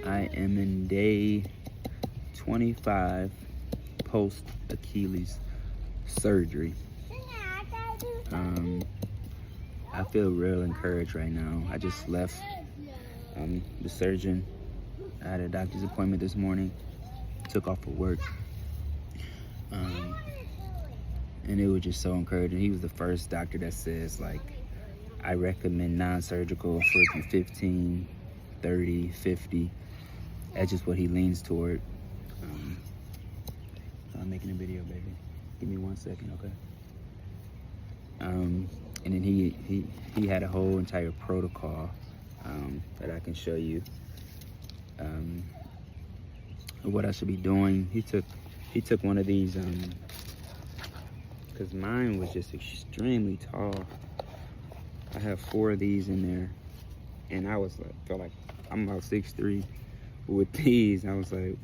I am in day 25 post Achilles surgery. I feel real encouraged right now. I just left the surgeon. I had a doctor's appointment this morning. Took off for work. And it was just so encouraging. He was the first doctor that says, like, I recommend non-surgical for if you're 15, 30, 50. That's just what he leans toward. I'm making a video, baby. Give me 1 second, okay? And then he had a whole entire protocol that I can show you. What I should be doing. He took one of these, because mine was just extremely tall. I have 4 of these in there, and I was like, felt like I'm about 6'3". With these, I was like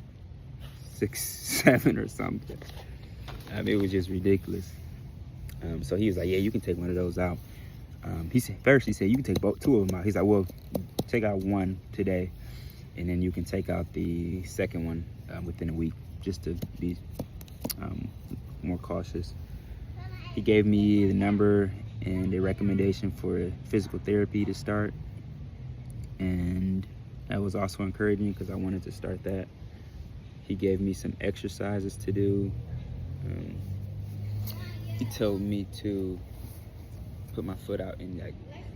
6'7" or something. It was just ridiculous. So he was like, yeah, you can take one of those out. He said you can take 2 of them out. He's like, well, take out 1 today, and then you can take out the second one within a week, just to be more cautious. He gave me the number and a recommendation for physical therapy to start, and that was also encouraging because I wanted to start that. He gave me some exercises to do. He told me to put my foot out and, like,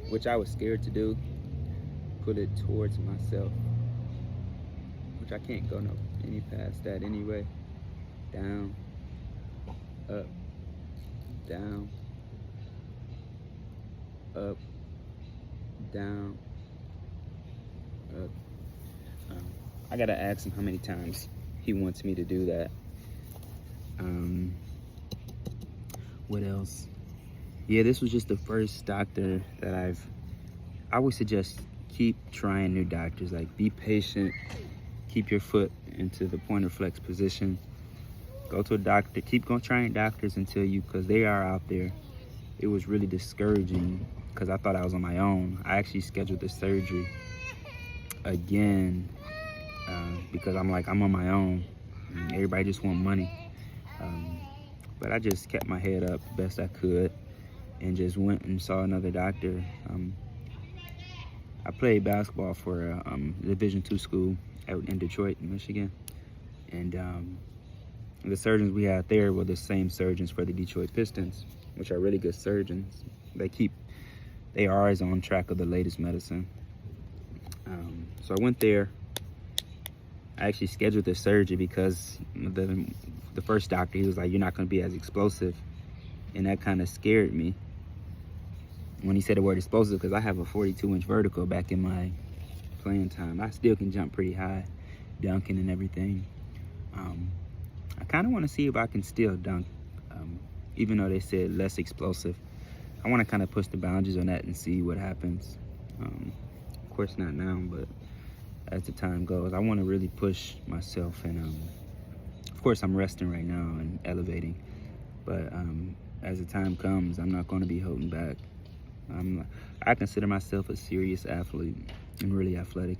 which I was scared to do, put it towards myself, which I can't go any past that anyway. Down, up, down, up, down, up. I gotta ask him how many times he wants me to do that. What else? Yeah, this was just the first doctor that I would suggest keep trying new doctors. Like, be patient, keep your foot into the pointer flex position. Go to a doctor, keep trying doctors because they are out there. It was really discouraging because I thought I was on my own. I actually scheduled the surgery again because I'm on my own. And everybody just want money. But I just kept my head up the best I could and just went and saw another doctor. I played basketball for a Division II school out in Detroit, Michigan. And the surgeons we had there were the same surgeons for the Detroit Pistons, which are really good surgeons. They are always on track of the latest medicine. So I went there. I actually scheduled the surgery because the first doctor, he was like, you're not going to be as explosive. And that kind of scared me when he said the word explosive, because I have a 42-inch vertical back in my playing time. I still can jump pretty high, dunking and everything. I kind of want to see if I can still dunk, even though they said less explosive. I want to kind of push the boundaries on that and see what happens. Of course not now, but as the time goes, I want to really push myself. And of course I'm resting right now and elevating, but as the time comes, I'm not going to be holding back. I consider myself a serious athlete and really athletic.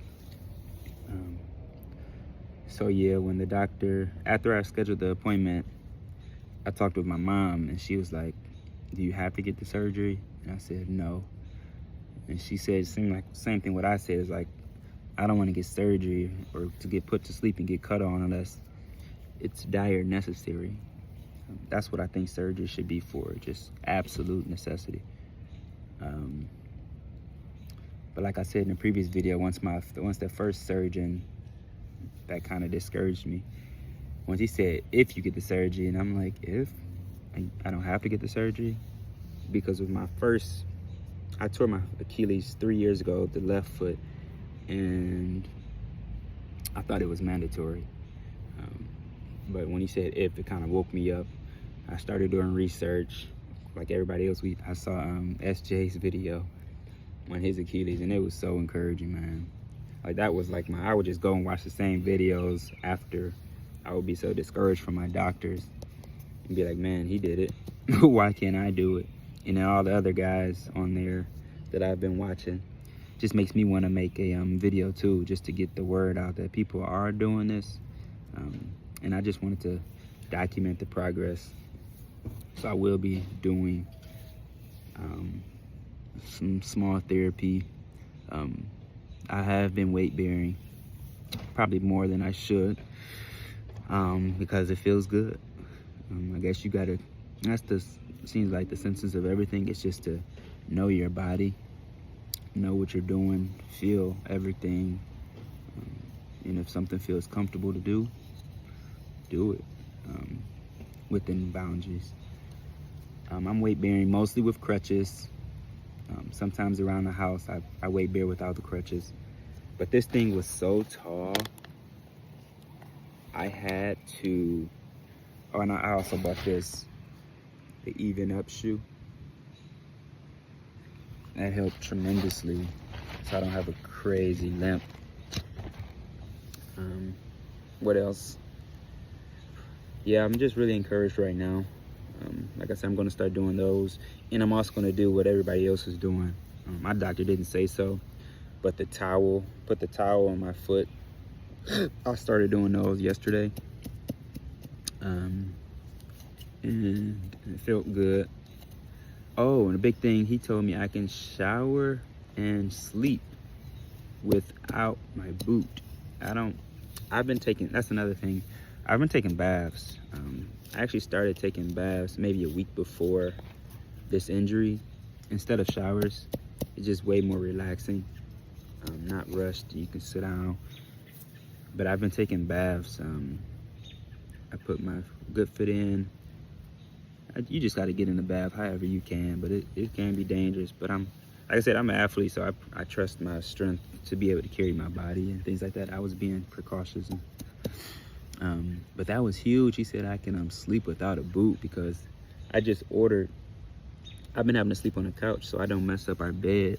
So yeah, when the doctor, after I scheduled the appointment, I talked with my mom and she was like, do you have to get the surgery? And I said, no. And she said, it seemed like the same thing what I said, is like, I don't want to get surgery or to get put to sleep and get cut on unless it's dire necessary. That's what I think surgery should be for, just absolute necessity. But like I said in the previous video, once the first surgeon, that kind of discouraged me. Once he said, if you get the surgery, and I'm like, if? I don't have to get the surgery? Because with I tore my Achilles 3 years ago, the left foot, and I thought it was mandatory. But when he said if, it kind of woke me up. I started doing research. Like everybody else, I saw SJ's video on his Achilles, and it was so encouraging, man. Like, that was like I would just go and watch the same videos after. I would be so discouraged from my doctors and be like, man, he did it. Why can't I do it? And then all the other guys on there that I've been watching, just makes me want to make a video too, just to get the word out that people are doing this. And I just wanted to document the progress. So I will be doing some small therapy. I have been weight bearing, probably more than I should, because it feels good. I guess you gotta, seems like the senses of everything. It's just to know your body, know what you're doing, feel everything. And if something feels comfortable to do it within boundaries. I'm weight bearing mostly with crutches. Sometimes around the house, I weight bear without the crutches. But this thing was so tall, I had to, oh, and I also bought this, the Even Up shoe. That helped tremendously, so I don't have a crazy limp. What else? Yeah, I'm just really encouraged right now. Like I said, I'm gonna start doing those, and I'm also gonna do what everybody else is doing. My doctor didn't say so, but put the towel on my foot. I started doing those yesterday, and it felt good. Oh, and a big thing, he told me I can shower and sleep without my boot. That's another thing. I've been taking baths. I actually started taking baths maybe a week before this injury. Instead of showers, it's just way more relaxing. Not rushed, you can sit down. But I've been taking baths. I put my good foot in. You just got to get in the bath however you can, but it can be dangerous. But like I said, I'm an athlete, so I trust my strength to be able to carry my body and things like that. I was being precautious. But that was huge. He said I can sleep without a boot, because I've been having to sleep on the couch so I don't mess up our bed,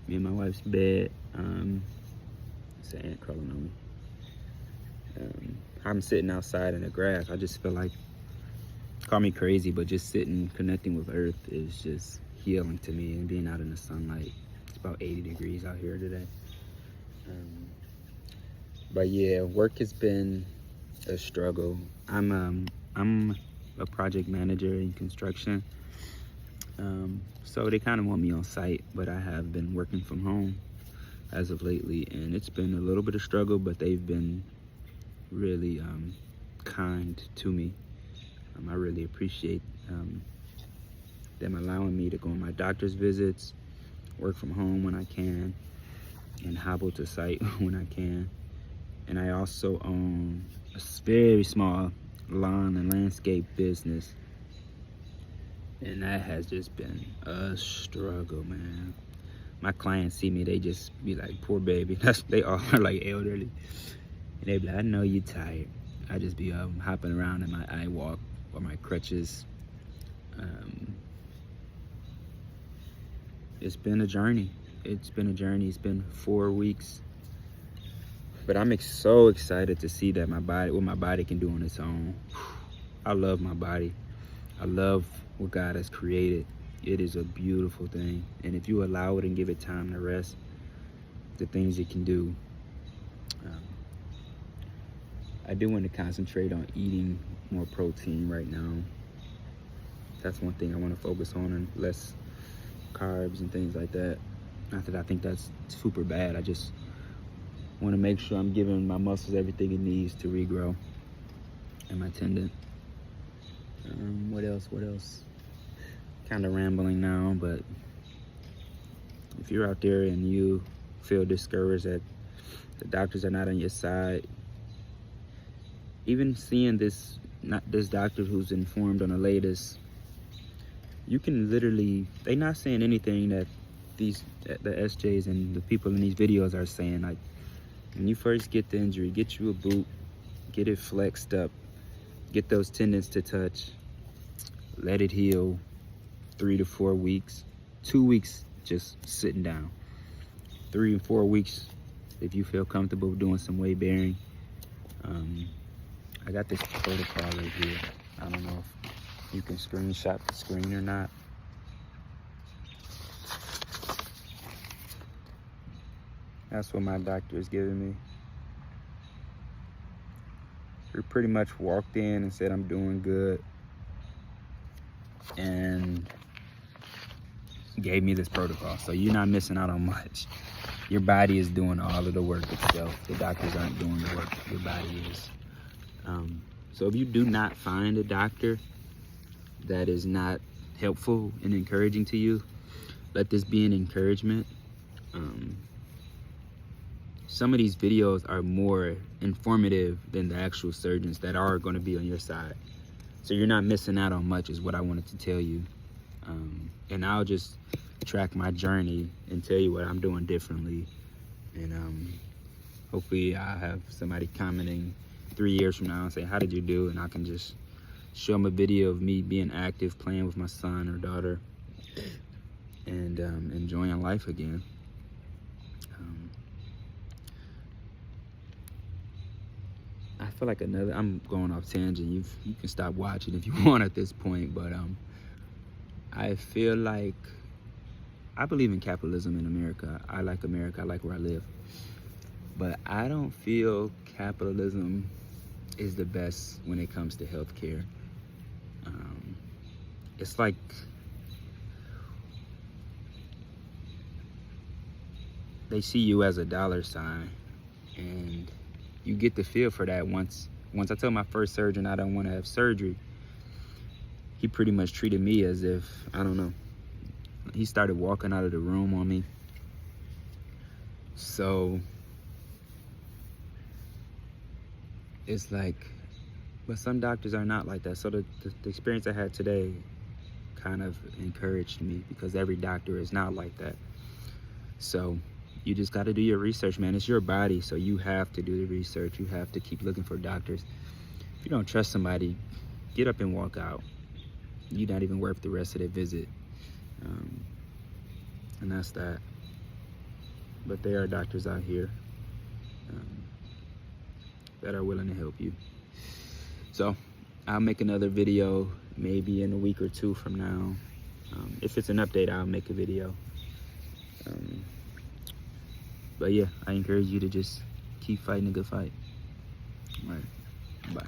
me and my wife's bed. It's an ant crawling on me. I'm sitting outside in the grass. I just feel like, call me crazy, but just sitting, connecting with earth is just healing to me, and being out in the sunlight. It's about 80 degrees out here today. But yeah, work has been a struggle. I'm a project manager in construction. So they kind of want me on site, but I have been working from home as of lately, and it's been a little bit of struggle, but they've been really kind to me. I really appreciate them allowing me to go on my doctor's visits, work from home when I can, and hobble to site when I can. And I also own a very small lawn and landscape business, and that has just been a struggle, man. My clients see me, they just be like, poor baby. They all are like elderly, and they be like, I know you're tired. I just be hopping around in my iWalk or my crutches. It's been a journey. It's been 4 weeks, but I'm so excited to see that what my body can do on its own. I love my body. I love what God has created. It is a beautiful thing, and if you allow it and give it time to rest, the things it can do. I do want to concentrate on eating more protein right now. That's one thing I want to focus on, and less carbs and things like that. Not that I think that's super bad. I just want to make sure I'm giving my muscles everything it needs to regrow, and my tendon. What else? Kind of rambling now, but if you're out there and you feel discouraged that the doctors are not on your side, even seeing this doctor who's informed on the latest, you can literally, they're not saying anything that the SJs and the people in these videos are saying. Like, when you first get the injury, get you a boot, get it flexed up, get those tendons to touch, let it heal 3 to 4 weeks, 2 weeks just sitting down, 3 and 4 weeks if you feel comfortable doing some weight bearing. I got this protocol right here. I don't know if you can screenshot the screen or not. That's what my doctor is giving me. He pretty much walked in and said I'm doing good and gave me this protocol. So you're not missing out on much. Your body is doing all of the work itself. The doctors aren't doing the work. Your body is. So if you do not find a doctor that is not helpful and encouraging to you, let this be an encouragement. Some of these videos are more informative than the actual surgeons that are going to be on your side. So you're not missing out on much is what I wanted to tell you. And I'll just track my journey and tell you what I'm doing differently. And hopefully I'll have somebody commenting 3 years from now and say, how did you do? And I can just show them a video of me being active, playing with my son or daughter, and enjoying life again. I feel like I'm going off tangent. You can stop watching if you want at this point, but I feel like I believe in capitalism in America. I like where I live. But I don't feel capitalism is the best when it comes to healthcare. It's like they see you as a dollar sign, and you get the feel for that once I told my first surgeon I don't want to have surgery. He pretty much treated me as if, I don't know, he started walking out of the room on me. So it's like, but some doctors are not like that. So the experience I had today kind of encouraged me, because every doctor is not like that. So you just got to do your research, man. It's your body, so you have to do the research. You have to keep looking for doctors. If you don't trust somebody, get up and walk out. You're not even worth the rest of the visit. And that's that. But there are doctors out here that are willing to help you. So I'll make another video maybe in a week or two from now. If it's an update, I'll make a video. But yeah, I encourage you to just keep fighting a good fight. All right, bye.